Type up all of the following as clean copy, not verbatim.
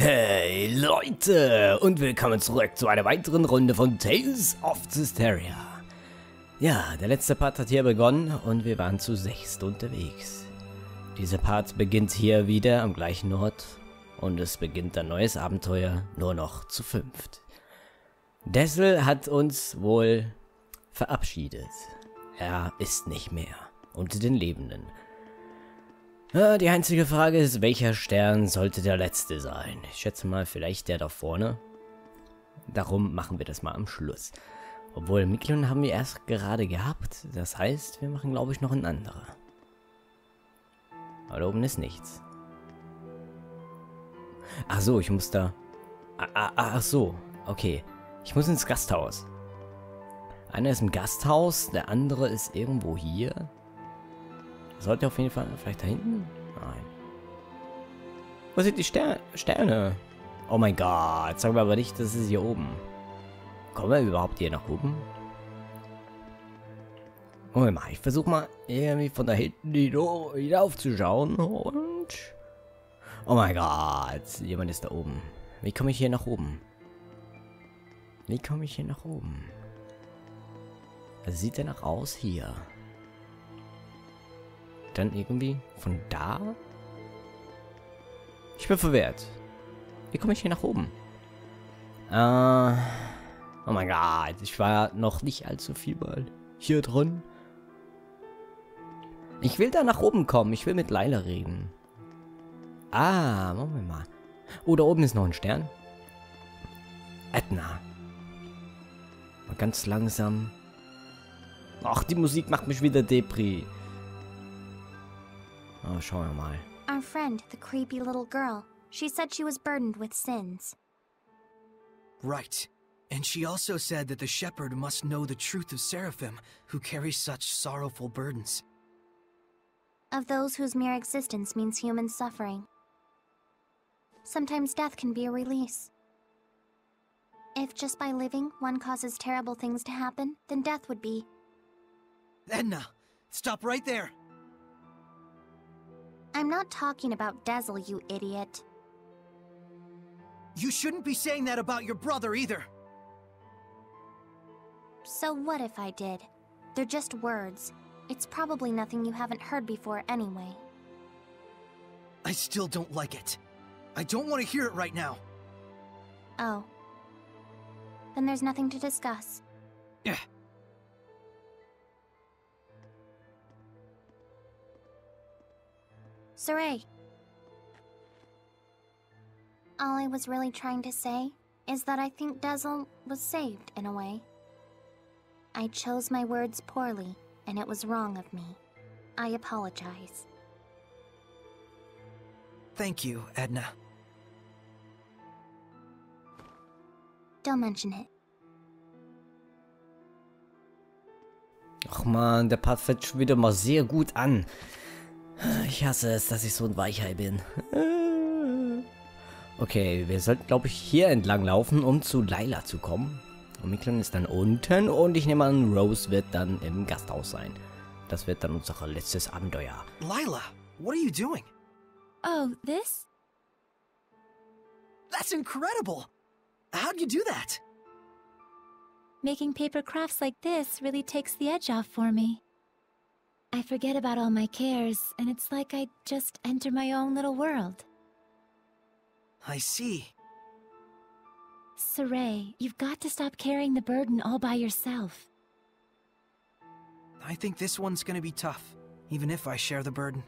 Hey Leute und willkommen zurück zu einer weiteren Runde von Tales of Zestiria. Ja, der letzte Part hat hier begonnen und wir waren zu 6 unterwegs. Dieser Part beginnt hier wieder am gleichen Ort und es beginnt ein neues Abenteuer, nur noch zu 5. Dezel hat uns wohl verabschiedet. Er ist nicht mehr unter den Lebenden. Ja, die einzige Frage ist, welcher Stern sollte der letzte sein? Ich schätze mal, vielleicht der da vorne. Darum machen wir das mal am Schluss. Obwohl, Miklon haben wir erst gerade gehabt. Das heißt, wir machen, glaube ich, noch einen anderen. Aber da oben ist nichts. Ach so, ich muss da... Ach so, okay. Ich muss ins Gasthaus. Einer ist im Gasthaus, der andere ist irgendwo hier. Sollte auf jeden Fall vielleicht da hinten? Nein. Wo sind die Sterne? Oh mein Gott, sagen wir aber nicht, das ist hier oben. Kommen wir überhaupt hier nach oben? Moment mal, ich versuche mal irgendwie von da hinten wieder aufzuschauen und... Oh mein Gott, jemand ist da oben. Wie komme ich hier nach oben? Wie komme ich hier nach oben? Also sieht der nach aus hier. Dann irgendwie von da? Ich bin verwirrt. Wie komme ich hier nach oben? Oh mein Gott, ich war noch nicht allzu viel mal hier drin. Ich will da nach oben kommen. Ich will mit Laila reden. Ah, Moment mal. Oh, da oben ist noch ein Stern. Edna. Mal ganz langsam. Ach, die Musik macht mich wieder Depri. Oh, schauen wir mal. Our friend, the creepy little girl. She said she was burdened with sins. Right. And she also said that the shepherd must know the truth of seraphim, who carry such sorrowful burdens. Of those whose mere existence means human suffering. Sometimes death can be a release. If just by living one causes terrible things to happen, then death would be. Edna, stop right there. I'm not talking about Dezel, you idiot. You shouldn't be saying that about your brother either. So what if I did? They're just words. It's probably nothing you haven't heard before anyway. I still don't like it. I don't want to hear it right now. Oh. Then there's nothing to discuss. Yeah. Saray. All I was really trying to say is that I think Dezel was saved in a way. I chose my words poorly, and it was wrong of me. I apologize. Thank you, Edna. Don't mention it. Ach man, der Part fängt schon wieder mal sehr gut an. Ich hasse es, dass ich so ein Weichei bin. Okay, wir sollten, glaube ich, hier entlang laufen, um zu Laila zu kommen. Und Miklon ist dann unten und ich nehme an, Rose wird dann im Gasthaus sein. Das wird dann unser letztes Abenteuer. Lila, what are you doing? Oh, this? That's incredible! How'd you do that? Making paper crafts like this really takes the edge off for me. I forget about all my cares, and it's like I just enter my own little world. I see. Saray, you've got to stop carrying the burden all by yourself. I think this one's gonna be tough, even if I share the burden.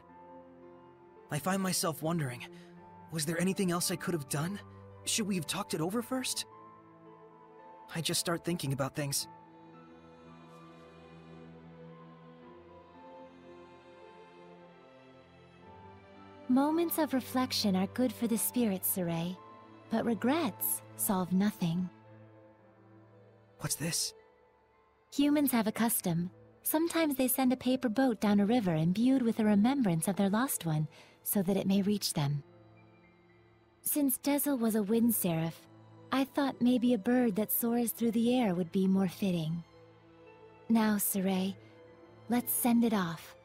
I find myself wondering, was there anything else I could have done? Should we have talked it over first? I just start thinking about things. Moments of reflection are good for the spirit, Saray, but regrets solve nothing. What's this? Humans have a custom. Sometimes they send a paper boat down a river imbued with a remembrance of their lost one, so that it may reach them. Since Dezel was a wind seraph, I thought maybe a bird that soars through the air would be more fitting. Now, Saray, let's send it off.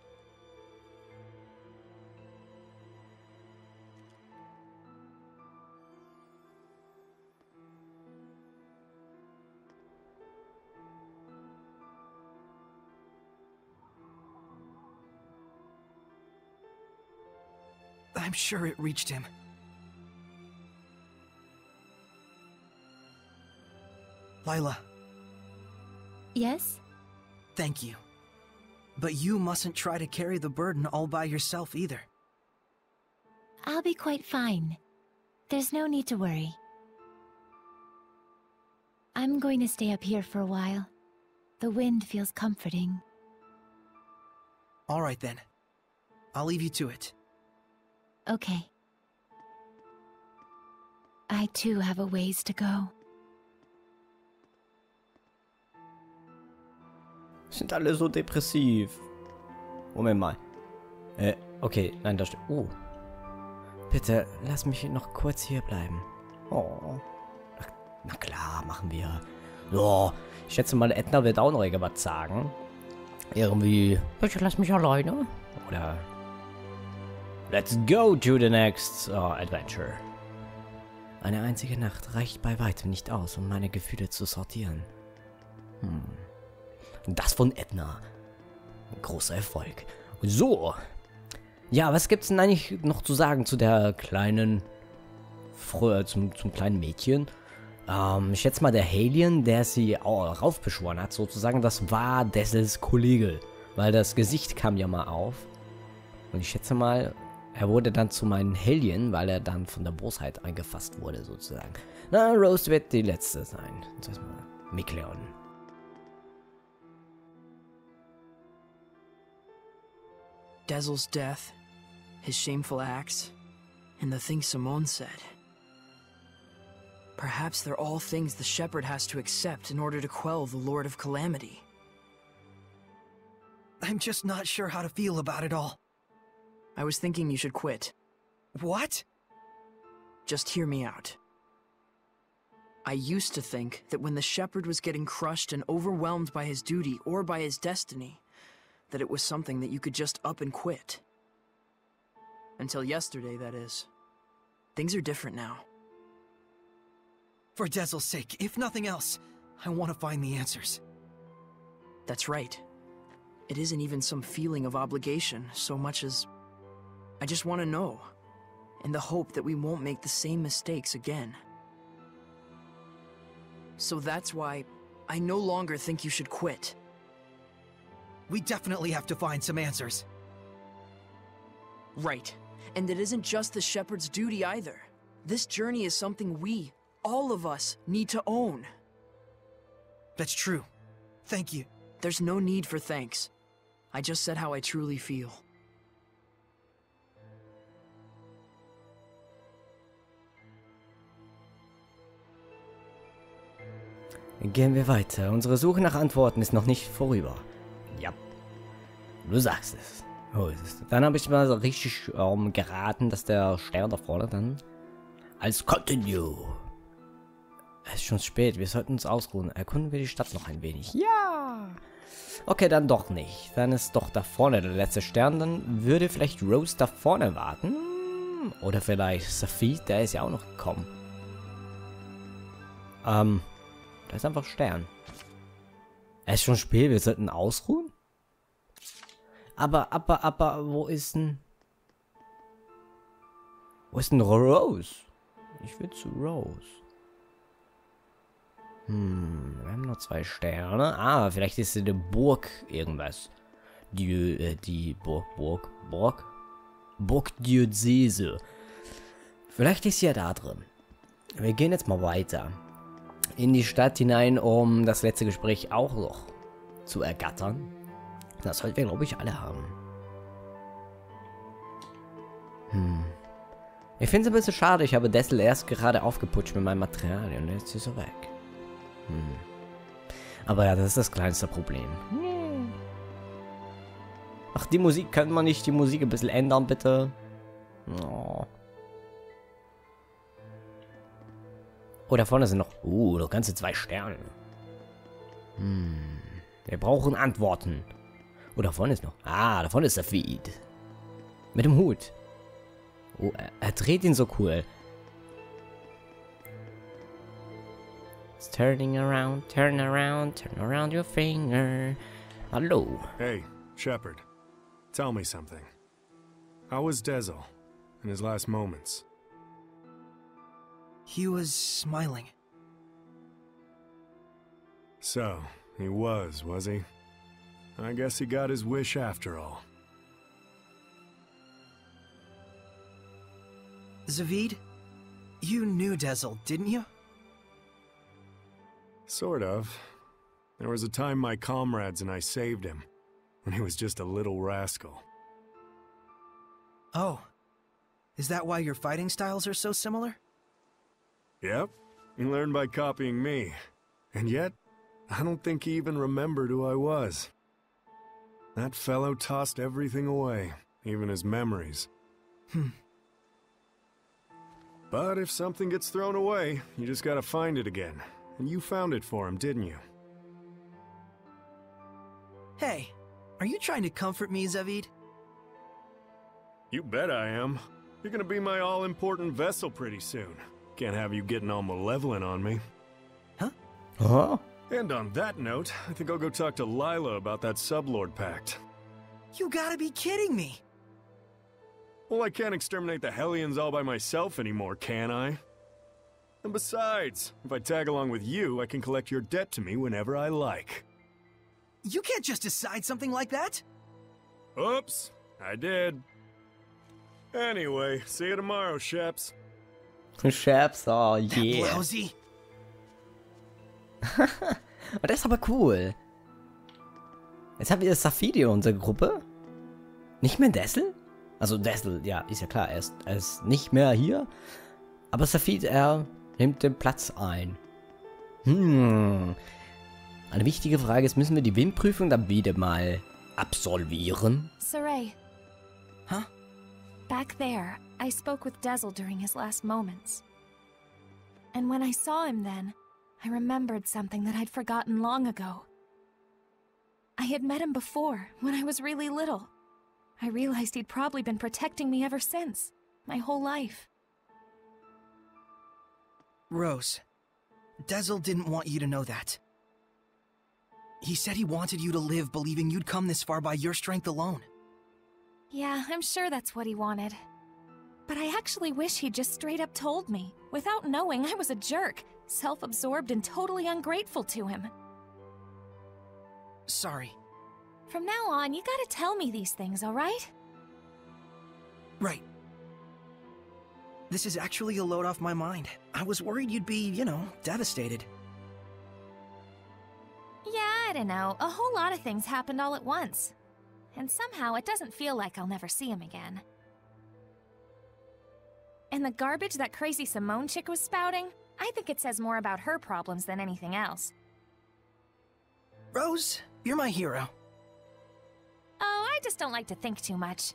I'm sure it reached him. Lila. Yes? Thank you. But you mustn't try to carry the burden all by yourself either. I'll be quite fine. There's no need to worry. I'm going to stay up here for a while. The wind feels comforting. All right then. I'll leave you to it. Okay. I too have a ways to go. Sind alle so depressiv. Moment mal. Okay, nein, das stimmt. Oh. Bitte, lass mich noch kurz hier bleiben. Oh. Na klar, machen wir. So, ich schätze mal, Edna wird auch noch irgendwas sagen. Irgendwie, bitte lass mich alleine. Oder, let's go to the next adventure. Eine einzige Nacht reicht bei weitem nicht aus, um meine Gefühle zu sortieren. Das von Edna. Ein großer Erfolg. So. Ja, was gibt's denn eigentlich noch zu sagen zu der kleinen... zum kleinen Mädchen? Ich schätze mal, der Alien, der sie auch raufbeschworen hat, sozusagen, das war Dezels Kollege. Weil das Gesicht kam ja mal auf. Und ich schätze mal, er wurde dann zu meinem Alien, weil er dann von der Bosheit eingefasst wurde, sozusagen. Na, Rose wird die letzte sein. Das heißt mal, Mikleon. Dezel's death, his shameful acts, and the things Simone said. Perhaps they're all things the shepherd has to accept in order to quell the Lord of Calamity. I'm just not sure how to feel about it all. I was thinking you should quit. What? Just hear me out. I used to think that when the shepherd was getting crushed and overwhelmed by his duty or by his destiny, that it was something that you could just up and quit. Until yesterday, that is. Things are different now. For Dezel's sake, if nothing else, I want to find the answers. That's right. It isn't even some feeling of obligation so much as... I just want to know, in the hope that we won't make the same mistakes again. So that's why I no longer think you should quit. We definitely have to find some answers. Right. And it isn't just the shepherd's duty either. This journey is something we, all of us, need to own. That's true. Thank you. There's no need for thanks. I just said how I truly feel. Gehen wir weiter. Unsere Suche nach Antworten ist noch nicht vorüber. Ja. Du sagst es. Oh, dann habe ich mal so richtig geraten, dass der Stern da vorne dann als Continue. Es ist schon spät, wir sollten uns ausruhen. Erkunden wir die Stadt noch ein wenig. Ja! Okay, dann doch nicht. Dann ist doch da vorne der letzte Stern. Dann würde vielleicht Rose da vorne warten. Oder vielleicht Zaveids, der ist ja auch noch gekommen. Da ist einfach Stern. Es ist schon spät, wir sollten ausruhen? Aber, wo ist denn... Wo ist denn Rose? Ich will zu Rose. Wir haben noch 2 Sterne. Ah, vielleicht ist in der Burg irgendwas. Die Burgdiözese. Vielleicht ist ja da drin. Wir gehen jetzt mal weiter. In die Stadt hinein, um das letzte Gespräch auch noch zu ergattern. Das sollten wir, glaube ich, alle haben. Ich finde es ein bisschen schade. Ich habe Dezel erst gerade aufgeputscht mit meinem Material und jetzt ist er weg. Aber ja, das ist das kleinste Problem. Ach, die Musik, kann man nicht die Musik ein bisschen ändern, bitte? Oh. Oh, da vorne sind noch ganze 2 Sterne. Wir brauchen Antworten. Oh, da vorne ist noch... Ah, da vorne ist der Feed. Mit dem Hut. Oh, er dreht ihn so cool. It's turning around, turn around your finger. Hallo. Hey, Shepherd. Tell me something. How was Dezel? in his last moments? He was smiling. So, he was he? I guess he got his wish after all. Zaveid, you knew Dezel, didn't you? Sort of. There was a time my comrades and I saved him, when he was just a little rascal. Oh. Is that why your fighting styles are so similar? Yep. He learned by copying me. And yet, I don't think he even remembered who I was. That fellow tossed everything away, even his memories. But if something gets thrown away, you just gotta find it again. And you found it for him, didn't you? Hey, are you trying to comfort me, Zaveid? You bet I am. You're gonna be my all-important vessel pretty soon. Can't have you getting all malevolent on me. Huh? Huh? And on that note, I think I'll go talk to Lila about that Sublord Pact. You gotta be kidding me! Well, I can't exterminate the Hellions all by myself anymore, can I? And besides, if I tag along with you, I can collect your debt to me whenever I like. You can't just decide something like that! Oops, I did. Anyway, see you tomorrow, Sheps. Chefs, oh That yeah. blousy. Und das ist aber cool. Jetzt haben wir Zaveids in unserer Gruppe. Nicht mehr Dezel? Also Dezel, ja, ist ja klar, er ist nicht mehr hier. Aber Zaveids, er nimmt den Platz ein. Eine wichtige Frage ist, müssen wir die Windprüfung dann wieder mal absolvieren? Saray. Huh? Back there, I spoke with Dezel during his last moments. And when I saw him then, I remembered something that I'd forgotten long ago. I had met him before, when I was really little. I realized he'd probably been protecting me ever since, my whole life. Rose, Dezel didn't want you to know that. He said he wanted you to live believing you'd come this far by your strength alone. Yeah, I'm sure that's what he wanted. But I actually wish he'd just straight up told me, without knowing I was a jerk, self-absorbed and totally ungrateful to him. Sorry. From now on, you gotta tell me these things, alright? Right. This is actually a load off my mind. I was worried you'd be, devastated. Yeah, I don't know. A whole lot of things happened all at once. And somehow it doesn't feel like I'll never see him again. And the garbage that crazy Simone chick was spouting, I think it says more about her problems than anything else. Rose, you're my hero. Oh, I just don't like to think too much.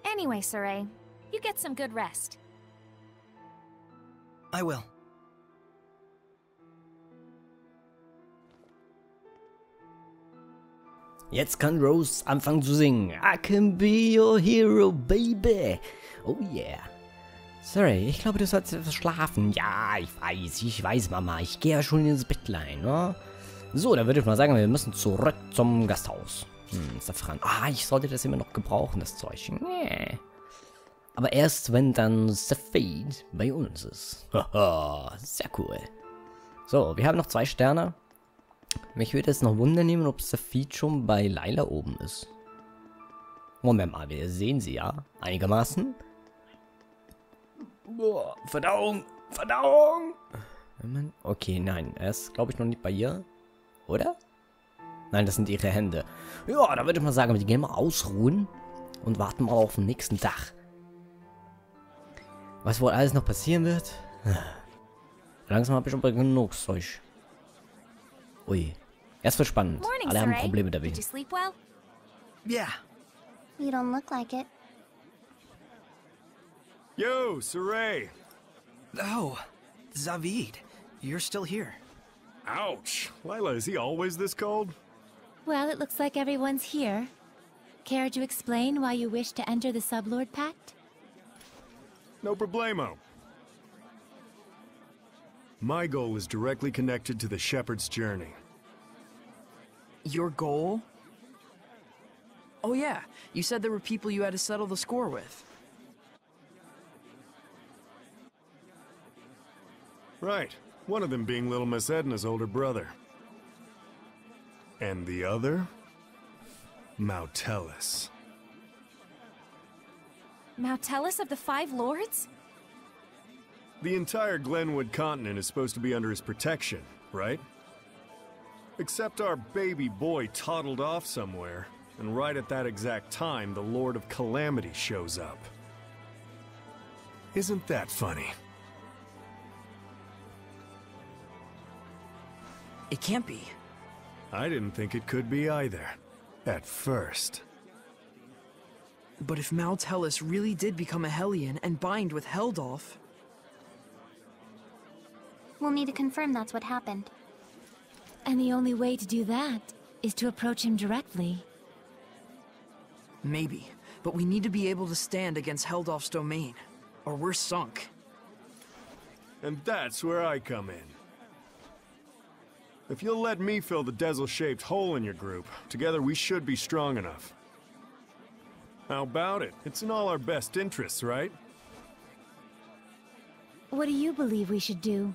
Anyway, Saray, you get some good rest. I will. Jetzt kann Rose anfangen zu singen. I can be your hero, baby. Oh yeah. Sorry, ich glaube, du sollst etwas schlafen. Ja, ich weiß, Mama. Ich gehe ja schon ins Bettlein, ne? So, dann würde ich mal sagen, wir müssen zurück zum Gasthaus. Ist der Frank. Ich sollte das immer noch gebrauchen, das Zeug. Nee. Aber erst, wenn dann Zaveids bei uns ist. Haha, sehr cool. So, wir haben noch 2 Sterne. Mich würde es noch wundern nehmen, ob Zaveids schon bei Lila oben ist. Moment mal, wir sehen sie ja. Einigermaßen. Boah, Verdauung! Verdauung! Okay, nein. Er ist, glaube ich, noch nicht bei ihr. Oder? Nein, das sind ihre Hände. Ja, da würde ich mal sagen, wir gehen mal ausruhen. Und warten mal auf den nächsten Tag. Was wohl alles noch passieren wird? Langsam habe ich aber genug Zeug. Ui. Es wird spannend. Morning, Alle haben Saray. Probleme damit. Did you sleep well? Yeah. You don't look like it. Yo, Saray! Oh, Zaveid, you're still here. Ouch! Lila, is he always this cold? Well, it looks like everyone's here. Care to explain why you wish to enter the Sublord Pact? No problemo. My goal is directly connected to the Shepherd's journey. Your goal? Oh yeah, you said there were people you had to settle the score with. Right. One of them being little Miss Edna's older brother. And the other? Mautellus. Mautellus of the Five Lords? The entire Glenwood continent is supposed to be under his protection, right? Except our baby boy toddled off somewhere, and right at that exact time, the Lord of Calamity shows up. Isn't that funny? It can't be. I didn't think it could be either. At first. But if Mautellus really did become a Hellion and bind with Heldolf... We'll need to confirm that's what happened. And the only way to do that is to approach him directly. Maybe, but we need to be able to stand against Heldolf's domain, or we're sunk. And that's where I come in. If you'll let me fill the Dezel-shaped hole in your group, together we should be strong enough. How about it? It's in all our best interests, right? What do you believe we should do?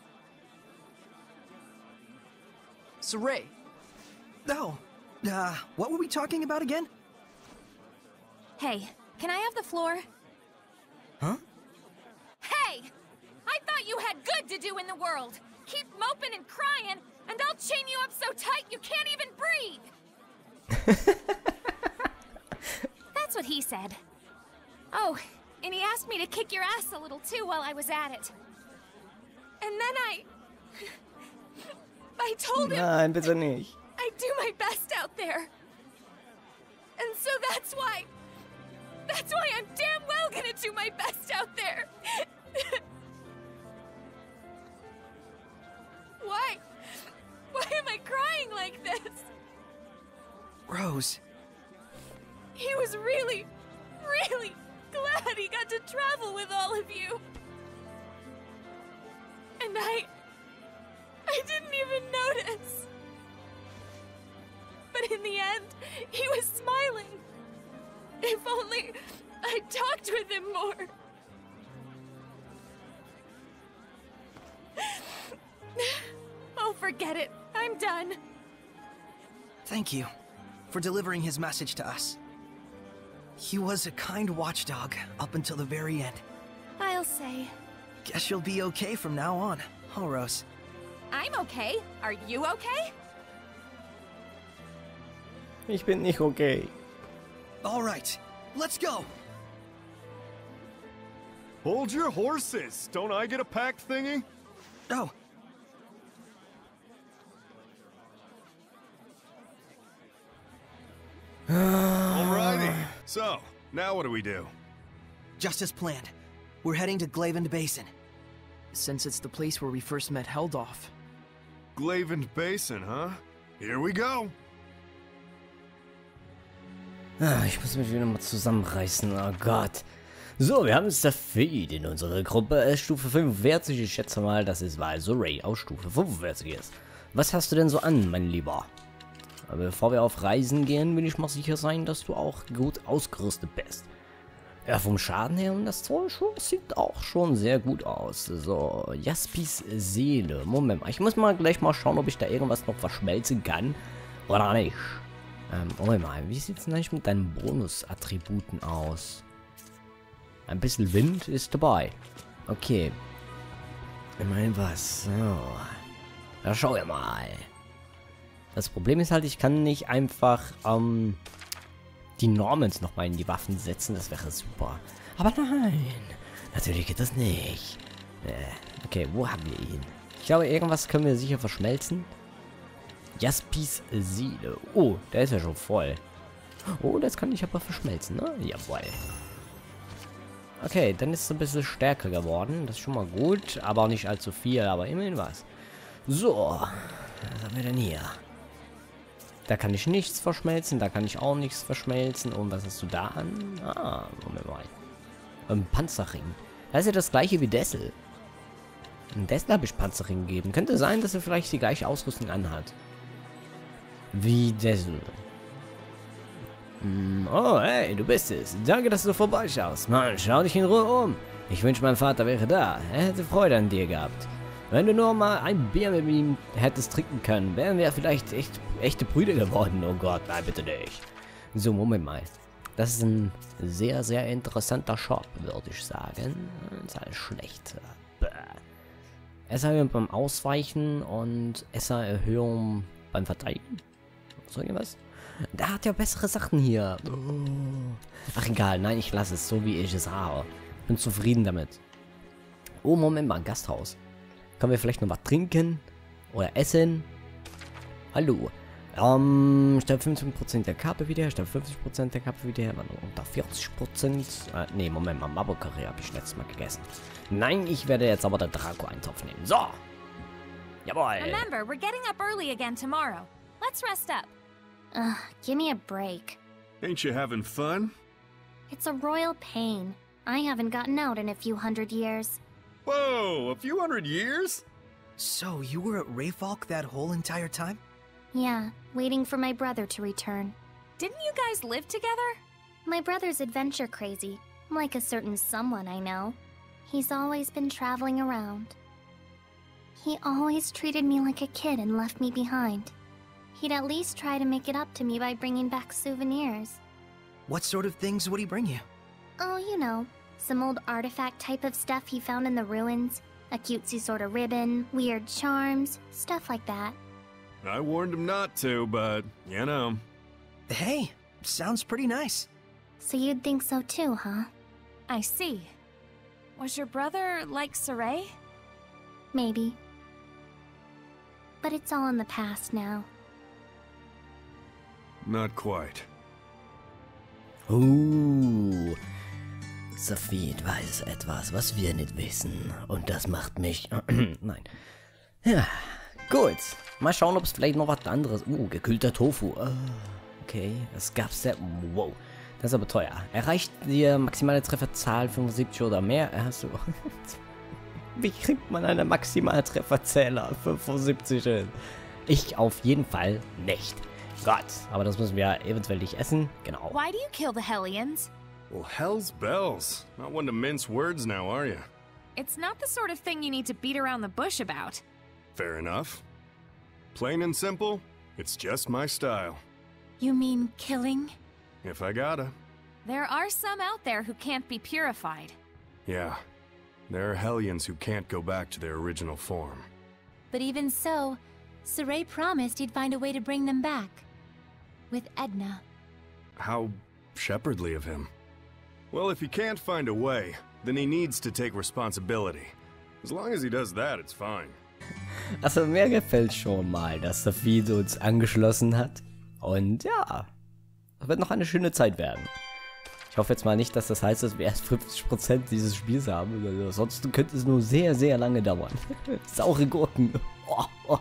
Saray, Oh, what were we talking about again? Hey, can I have the floor? Huh? Hey! I thought you had good to do in the world! Keep moping and crying, and I'll chain you up so tight you can't even breathe! That's what he said. Oh, and he asked me to kick your ass a little too while I was at it. And then I told him Nein, bitte nicht. I'd do my best out there. And so that's why I'm damn well gonna do my best out there. Why am I crying like this? Rose. He was really, really glad he got to travel with all of you. And I didn't even notice. But in the end, he was smiling. If only I'd talked with him more. Oh, forget it. I'm done. Thank you for delivering his message to us. He was a kind watchdog up until the very end. I'll say. Guess you'll be okay from now on, huh, Rose? I'm okay. Are you okay? Ich bin nicht okay. All right, let's go! Hold your horses! Don't I get a pack thingy? Oh. Alrighty. So, now what do we do? Just as planned. We're heading to Glavend Basin. since it's the place where we first met Heldolf. Glavend Basin, huh? Here we go! Ah, ich muss mich wieder mal zusammenreißen, oh Gott. So, wir haben Zaveids in unserer Gruppe, Stufe 45. Ich schätze mal, das ist, weil Saray aus Stufe 45 ist. Was hast du denn so an, mein Lieber? Aber bevor wir auf Reisen gehen, will ich mal sicher sein, dass du auch gut ausgerüstet bist. Ja, vom Schaden her und das Zoll sieht auch schon sehr gut aus. So, Jaspis Seele. Moment mal, ich muss mal gleich mal schauen, ob ich da irgendwas noch verschmelzen kann oder nicht. Moment mal, wie sieht es denn eigentlich mit deinen Bonusattributen aus? Ein bisschen Wind ist dabei. Okay. Immerhin was. So. Da schauen wir mal. Das Problem ist halt, ich kann nicht einfach die Normans nochmal in die Waffen setzen. Das wäre super. Aber nein. Natürlich geht das nicht. Okay, wo haben wir ihn? Ich glaube, irgendwas können wir sicher verschmelzen. Jaspis Seele. Oh, der ist ja schon voll. Oh, das kann ich aber verschmelzen, ne? Jawohl. Okay, dann ist es ein bisschen stärker geworden. Das ist schon mal gut. Aber auch nicht allzu viel, aber immerhin was. So. Was haben wir denn hier? Da kann ich nichts verschmelzen. Da kann ich auch nichts verschmelzen. Und was hast du da an? Ah, Moment mal. Ein Panzerring. Das ist ja das gleiche wie Dezel. Und Dezel habe ich Panzerring gegeben. Könnte sein, dass er vielleicht die gleiche Ausrüstung anhat. Wie Dezel. Oh, hey, du bist es. Danke, dass du vorbeischaust. Mann, schau dich in Ruhe um. Ich wünsche, mein Vater wäre da. Er hätte Freude an dir gehabt. Wenn du nur mal ein Bier mit ihm hättest trinken können, wären wir vielleicht echte Brüder geworden. Oh Gott, nein, bitte nicht. So, Moment mal. Das ist ein sehr, sehr interessanter Shop, würde ich sagen. Das ist alles schlecht. SR beim Ausweichen und SR-Erhöhung beim Verteidigen. So irgendwas? Der hat ja bessere Sachen hier. Ach egal, nein, ich lasse es so, wie ich es habe. Bin zufrieden damit. Oh, Moment mal, ein Gasthaus. Können wir vielleicht noch was trinken? Oder essen? Hallo. Statt 15% der Kappe wieder, statt 50% der Kappe wieder, unter 40%. Ne, Moment mal, Mabo-Curry habe ich letztes Mal gegessen. Nein, ich werde jetzt aber den Draco-Eintopf nehmen. So. Jawohl. Remember, we're getting up early again tomorrow. Let's rest up. Ugh, give me a break. Ain't you having fun? It's a royal pain. I haven't gotten out in a few hundred years. Whoa, a few hundred years? So, you were at Rayfalk that whole entire time? Yeah, waiting for my brother to return. Didn't you guys live together? My brother's adventure crazy, like a certain someone I know. He's always been traveling around. He always treated me like a kid and left me behind. He'd at least try to make it up to me by bringing back souvenirs. What sort of things would he bring you? Oh, you know, some old artifact type of stuff he found in the ruins. A cutesy sort of ribbon, weird charms, stuff like that. I warned him not to, but, you know. Hey, sounds pretty nice. So you'd think so too, huh? I see. Was your brother like Saray? Maybe. But it's all in the past now. Not quite. Zaveids weiß etwas, was wir nicht wissen. Und das macht mich... Nein. Ja, gut. Mal schauen, ob es vielleicht noch was anderes... gekühlter Tofu. Okay, das gab's ja... Wow. Das ist aber teuer. Erreicht die maximale Trefferzahl 75 oder mehr? Hast du... Wie kriegt man eine maximale Trefferzähler 75 hin? Ich auf jeden Fall nicht. Gott, aber das müssen wir eventuell nicht essen. Genau. Why do you kill the Hellions? Well, hell's bells. Not one to mince words now, are you? It's not the sort of thing you need to beat around the bush about. Fair enough. Plain and simple, it's just my style. You mean killing? If I gotta. There are some out there who can't be purified. Yeah. There are Hellions who can't go back to their original form. But even so, Saray promised he'd find a way to bring them back. With Edna. How shepherdly of him. Well, if he can't find a way, then he needs to take responsibility. As long as he does that, it's fine. Also mir gefällt schon mal, dass Zaveids uns angeschlossen hat. Und ja, es wird noch eine schöne Zeit werden. Ich hoffe jetzt mal nicht, dass das heißt, dass wir erst 50% dieses Spiels haben. Also, sonst könnte es nur sehr, sehr lange dauern. Saure Gurken. Oh.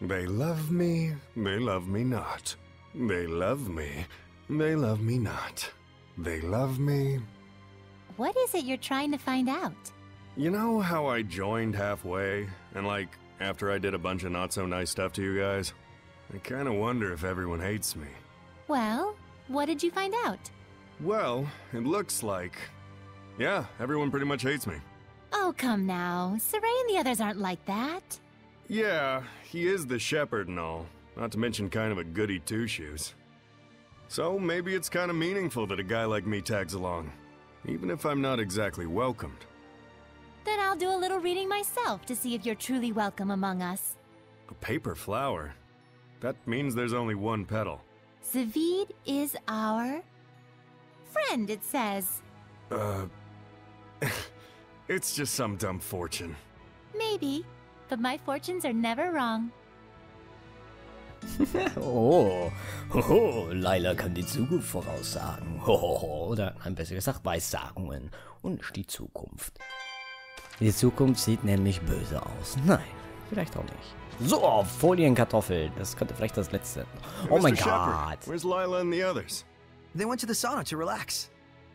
They love me not. They love me not. They love me. What is it you're trying to find out? You know how I joined halfway, and like, after I did a bunch of not-so-nice stuff to you guys? I kinda wonder if everyone hates me. Well, what did you find out? Well, it looks like... yeah, everyone pretty much hates me. Oh, come now. Saray and the others aren't like that. Yeah, he is the shepherd and all, not to mention kind of a goody two-shoes. So maybe it's kind of meaningful that a guy like me tags along, even if I'm not exactly welcomed. Then I'll do a little reading myself to see if you're truly welcome among us. A paper flower? That means there's only one petal. Zaveids is our... friend, it says. It's just some dumb fortune. Maybe, but my fortunes are never wrong. Laila kann die Zukunft voraussagen. Oder besser gesagt Weissagungen und nicht die Zukunft. Die Zukunft sieht nämlich böse aus. Nein, vielleicht auch nicht. So, Folienkartoffel. Das könnte vielleicht das letzte. Oh mein Gott. Where's Lila and the others? They went to the sauna to relax.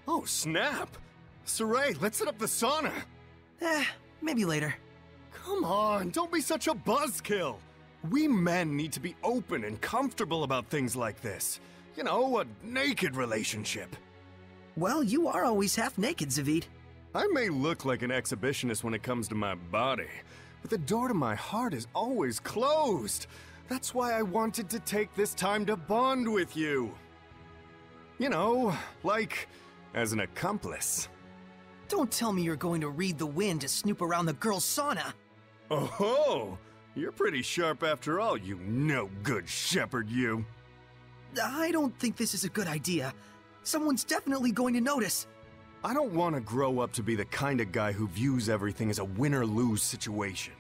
Oh, snap! Saray, let's set up the sauna! Maybe later. Come on, don't be such a buzzkill! We men need to be open and comfortable about things like this. You know, a naked relationship. Well, you are always half naked, Zaveid. I may look like an exhibitionist when it comes to my body, but the door to my heart is always closed. That's why I wanted to take this time to bond with you. You know, like, as an accomplice. Don't tell me you're going to read the wind to snoop around the girls' sauna. Oh, you're pretty sharp after all, you no-good shepherd, you. I don't think this is a good idea. Someone's definitely going to notice. I don't want to grow up to be the kind of guy who views everything as a win-or-lose situation.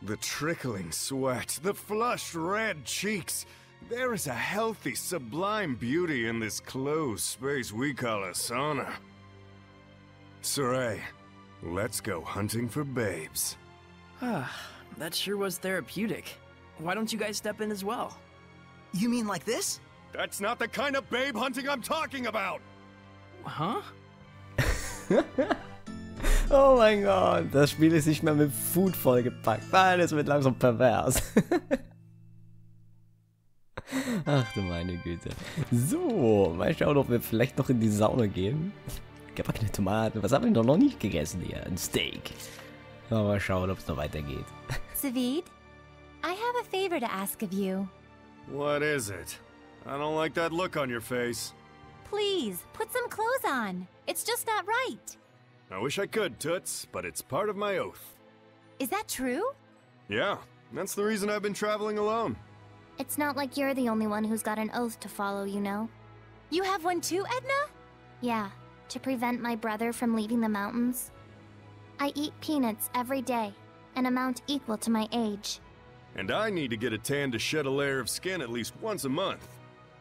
The trickling sweat, the flushed red cheeks. There is a healthy, sublime beauty in this closed space we call a sauna. Saray, let's go hunting for babes. That sure was therapeutic. Why don't you guys step in as well? You mean like this? That's not the kind of babe hunting I'm talking about! Huh? Oh mein Gott, das Spiel ist nicht mehr mit Food vollgepackt. Nein, es wird langsam pervers. Ach du meine Güte. So, mal schauen, ob wir vielleicht noch in die Sauna gehen. Gebackene Tomaten, was haben wir noch nicht gegessen hier? Ein Steak. Aber mal schauen, ob es noch weitergeht. Zaveid, I have a favor to ask of you. What is it? I don't like that look on your face. Please, put some clothes on. It's just not right. I wish I could, Toots, but it's part of my oath. Is that true? Yeah, that's the reason I've been traveling alone. It's not like you're the only one who's got an oath to follow, you know. You have one too, Edna? Yeah, to prevent my brother from leaving the mountains. I eat peanuts every day, an amount equal to my age. And I need to get a tan to shed a layer of skin at least once a month.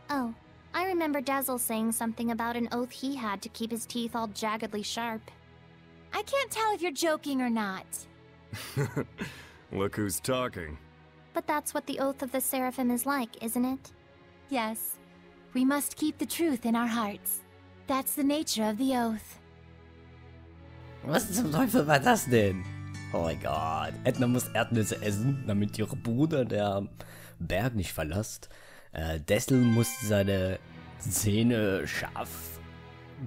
Oh, I remember Dezel saying something about an oath he had to keep his teeth all jaggedly sharp. I can't tell if you're joking or not. Look who's talking. But that's what the oath of the Seraphim is like, isn't it? Yes, we must keep the truth in our hearts. That's the nature of the oath. Was zum Teufel war das denn? Oh mein Gott. Edna muss Erdnüsse essen, damit ihr Bruder der Berg nicht verlässt. Dezel muss seine Zähne scharf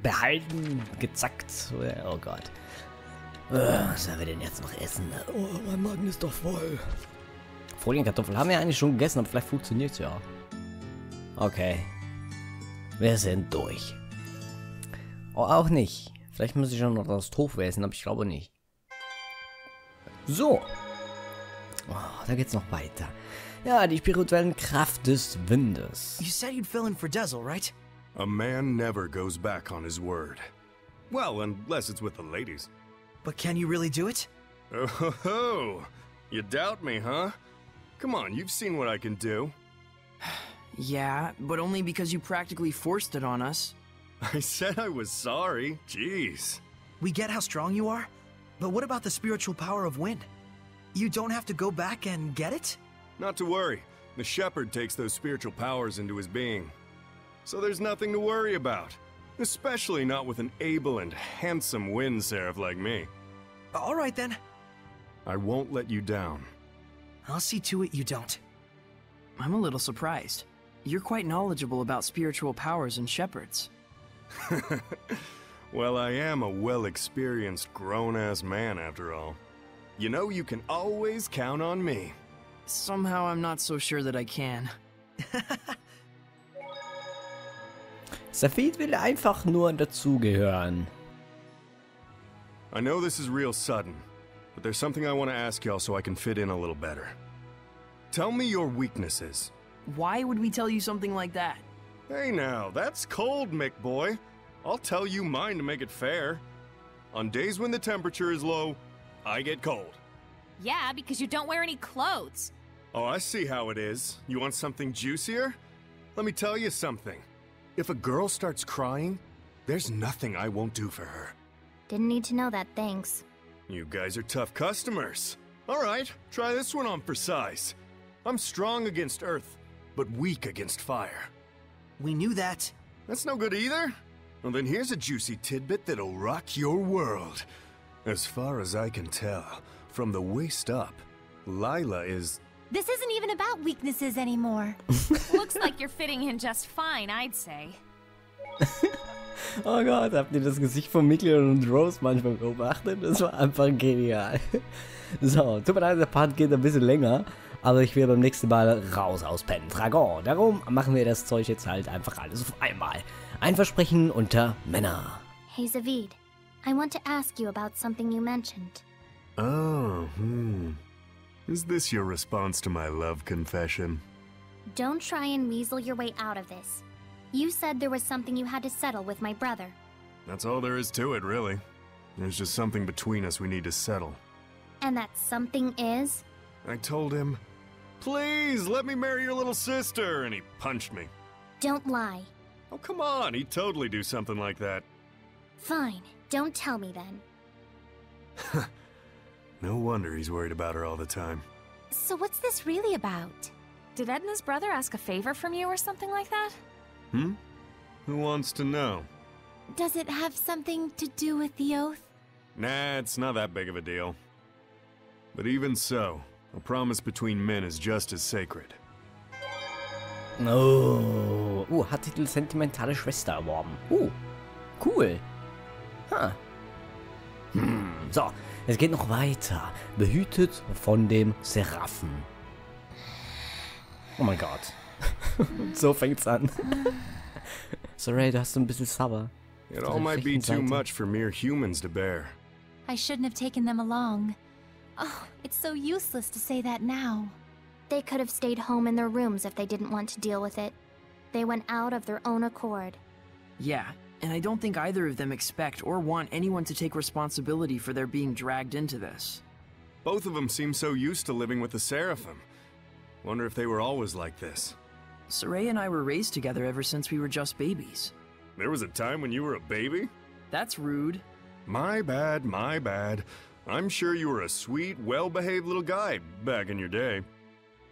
behalten, gezackt. Oh Gott. Was sollen wir denn jetzt noch essen? Oh, mein Magen ist doch voll. Folienkartoffeln haben wir eigentlich schon gegessen, aber vielleicht funktioniert es ja. Okay. Wir sind durch. Oh, auch nicht. Vielleicht muss ich schon noch das Tofu essen, aber ich glaube nicht. So. Oh, da geht's noch weiter. Ja, die spirituellen Kraft des Windes. You said you'd fill in for Dezel, right? A man never goes back on his word. Well, unless it's with the ladies. But can you really do it? Oh ho ho! You doubt me, huh? Come on, you've seen what I can do. Yeah, but only because you practically forced it on us. I said I was sorry. Jeez. We get how strong you are, but what about the spiritual power of wind? You don't have to go back and get it? Not to worry. The shepherd takes those spiritual powers into his being. So there's nothing to worry about. Especially not with an able and handsome wind seraph like me. All right then. I won't let you down. I'll see to it you don't. I'm a little surprised. You're quite knowledgeable about spiritual powers and shepherds. Well, I am a well-experienced grown-ass man after all. You know you can always count on me. Somehow I'm not so sure that I can. Zaveids will einfach nur dazugehören. I know this is real sudden, but there's something I want to ask y'all so I can fit in a little better. Tell me your weaknesses. Why would we tell you something like that? Hey now, that's cold, Mick boy. I'll tell you mine to make it fair. On days when the temperature is low, I get cold. Yeah, because you don't wear any clothes. Oh, I see how it is. You want something juicier? Let me tell you something. If a girl starts crying, there's nothing I won't do for her. Didn't need to know that, thanks. You guys are tough customers. All right, try this one on for size. I'm strong against earth, but weak against fire. We knew that. That's no good either? Well, then here's a juicy tidbit that'll rock your world. As far as I can tell, from the waist up, Lila is, This isn't even about weaknesses anymore. Looks like you're fitting in just fine, I'd say. Oh Gott, habt ihr das Gesicht von Mickey und Rose manchmal beobachtet? Das war einfach genial. So, tut mir leid, der Part geht ein bisschen länger, aber ich will beim nächsten Mal raus aus Pendragon. Darum machen wir das Zeug jetzt halt einfach alles auf einmal. Ein Versprechen unter Männer. Hey Zaveid, I want to ask you about something you mentioned. Oh, Is this your response to my love confession? Don't try and weasel your way out of this. You said there was something you had to settle with my brother. That's all there is to it, really. There's just something between us we need to settle. And that something is? I told him, please, let me marry your little sister, and he punched me. Don't lie. Oh, come on, he'd totally do something like that. Fine, don't tell me then. No wonder he's worried about her all the time. So what's this really about? Did Edna's brother ask a favor from you or something like that? Who wants to know? Does it have something to do with the oath? Nah, it's not that big of a deal. But even so, a promise between men is just as sacred. Oh, hat Titel Sentimentale Schwester erworben. Cool. So, es geht noch weiter. Behütet von dem Seraphen. Oh mein Gott. So fängt's an. Sorry, du hast ein bisschen sauer. It all might be too much for mere humans to bear. I shouldn't have taken them along. Oh, it's so useless to say that now. They could have stayed home in their rooms if they didn't want to deal with it. They went out of their own accord. Yeah, and I don't think either of them expect or want anyone to take responsibility for their being dragged into this. Both of them seem so used to living with the Seraphim. Wonder if they were always like this. Soraya and I were raised together ever since we were just babies. There was a time when you were a baby? That's rude. My bad, my bad. I'm sure you were a sweet, well-behaved little guy back in your day.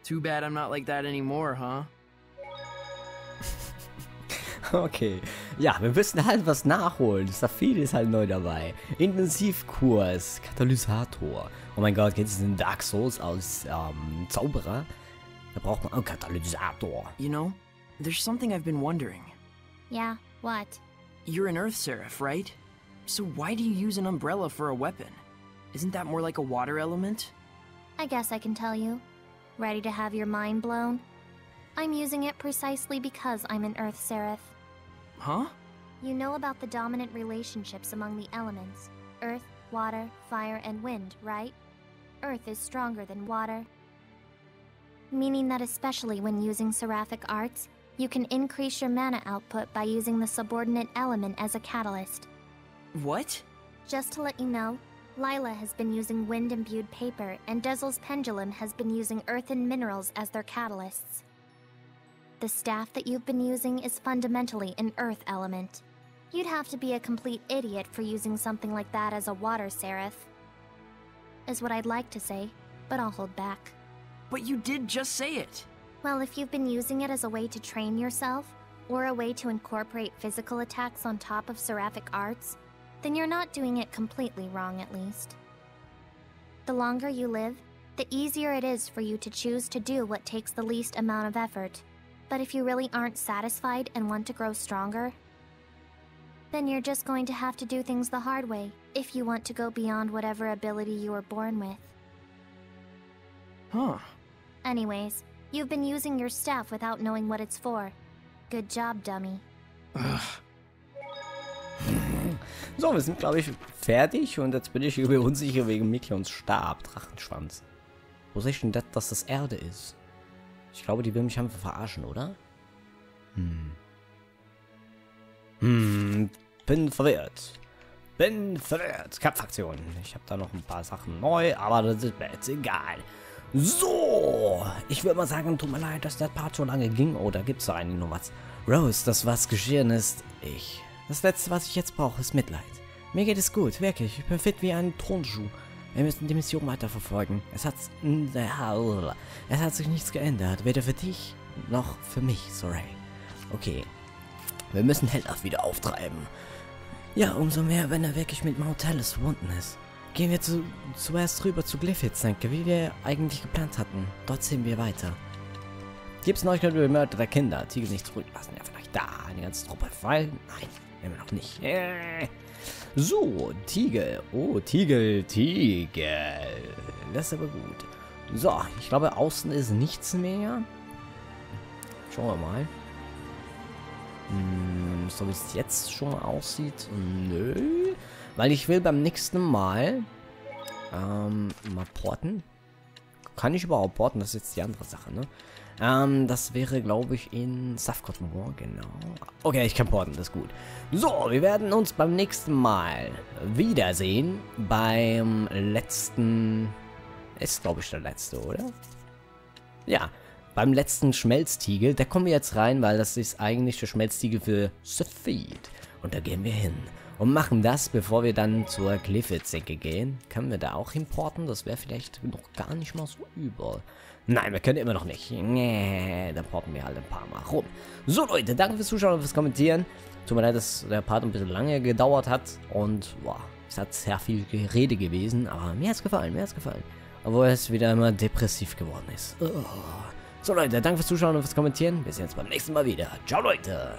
Too bad I'm not like that anymore, huh? Okay. Ja, wir müssen halt was nachholen. Safid ist halt neu dabei. Intensivkurs, Katalysator. Oh mein Gott, geht es in Dark Souls als Zauberer? Da braucht man einen Katalysator. You know, there's something I've been wondering. Yeah, what? You're an Earth Seraph, right? So why do you use an umbrella for a weapon? Isn't that more like a water element? I guess I can tell you. Ready to have your mind blown? I'm using it precisely because I'm an Earth Seraph. Huh? You know about the dominant relationships among the elements. Earth, water, fire, and wind, right? Earth is stronger than water. Meaning that especially when using seraphic arts, you can increase your mana output by using the subordinate element as a catalyst. What? Just to let you know, Lila has been using wind-imbued paper, and Dezel's pendulum has been using earth and minerals as their catalysts. The staff that you've been using is fundamentally an earth element. You'd have to be a complete idiot for using something like that as a water seraph. Is what I'd like to say, but I'll hold back. But you did just say it. Well, if you've been using it as a way to train yourself, or a way to incorporate physical attacks on top of seraphic arts, then you're not doing it completely wrong, at least. The longer you live, the easier it is for you to choose to do what takes the least amount of effort. But if you really aren't satisfied and want to grow stronger, then you're just going to have to do things the hard way if you want to go beyond whatever ability you were born with. Huh. Anyways, you've been using your staff without knowing what it's for. Good job, dummy. So, wir sind, glaube ich, fertig. Und jetzt bin ich irgendwie unsicher wegen Miklions Stab, Drachenschwanz. Wo sehe ich denn das, dass das Erde ist? Ich glaube, die will mich einfach verarschen, oder? Bin verwirrt. Cup-Fraktion. Ich habe da noch ein paar Sachen neu, aber das ist mir jetzt egal. So, ich würde mal sagen, tut mir leid, dass der Part so lange ging. Oh, da gibt es doch eigentlich noch was. Rose, das was geschehen ist, Das Letzte, was ich jetzt brauche, ist Mitleid. Mir geht es gut, wirklich. Ich bin fit wie ein Turnschuh. Wir müssen die Mission weiterverfolgen. Es hat sich nichts geändert. Weder für dich, noch für mich, sorry. Okay. Wir müssen Hellauf wieder auftreiben. Ja, umso mehr, wenn er wirklich mit Mount Talus verbunden ist. gehen wir zuerst rüber zu Glyphids, danke, wie wir eigentlich geplant hatten. Dort sehen wir weiter. Gibt's Neuigkeiten über Mörder der Kinder? Tiegel nicht zurücklassen. Ja, vielleicht da eine ganze Truppe fallen? Nein, immer noch nicht. So, Tiegel. Oh, Tiegel. Das ist aber gut. So, ich glaube, außen ist nichts mehr. Schauen wir mal. So wie es jetzt schon aussieht. Nö. Weil ich will beim nächsten Mal mal porten. Kann ich überhaupt porten? Das ist jetzt die andere Sache, ne? Das wäre, glaube ich, in Morgen, genau. Okay, ich kann porten, das ist gut. So, wir werden uns beim nächsten Mal wiedersehen. Beim letzten... Ist, glaube ich, der letzte, oder? Ja, beim letzten Schmelztiegel. Da kommen wir jetzt rein, weil das ist eigentlich der Schmelztiegel für Zaveids. Und da gehen wir hin. Und machen das, bevor wir dann zur Glyphid-Senke gehen. Können wir da auch importen? Das wäre vielleicht noch gar nicht mal so übel. Nein, wir können immer noch nicht. Nee, dann porten wir halt ein paar Mal rum. So, Leute, danke fürs Zuschauen und fürs Kommentieren. Tut mir leid, dass der Part ein bisschen lange gedauert hat. Und, boah, es hat sehr viel Gerede gewesen. Aber mir hat es gefallen, Obwohl es wieder immer depressiv geworden ist. Oh. So, Leute, danke fürs Zuschauen und fürs Kommentieren. Wir sehen uns beim nächsten Mal wieder. Ciao, Leute.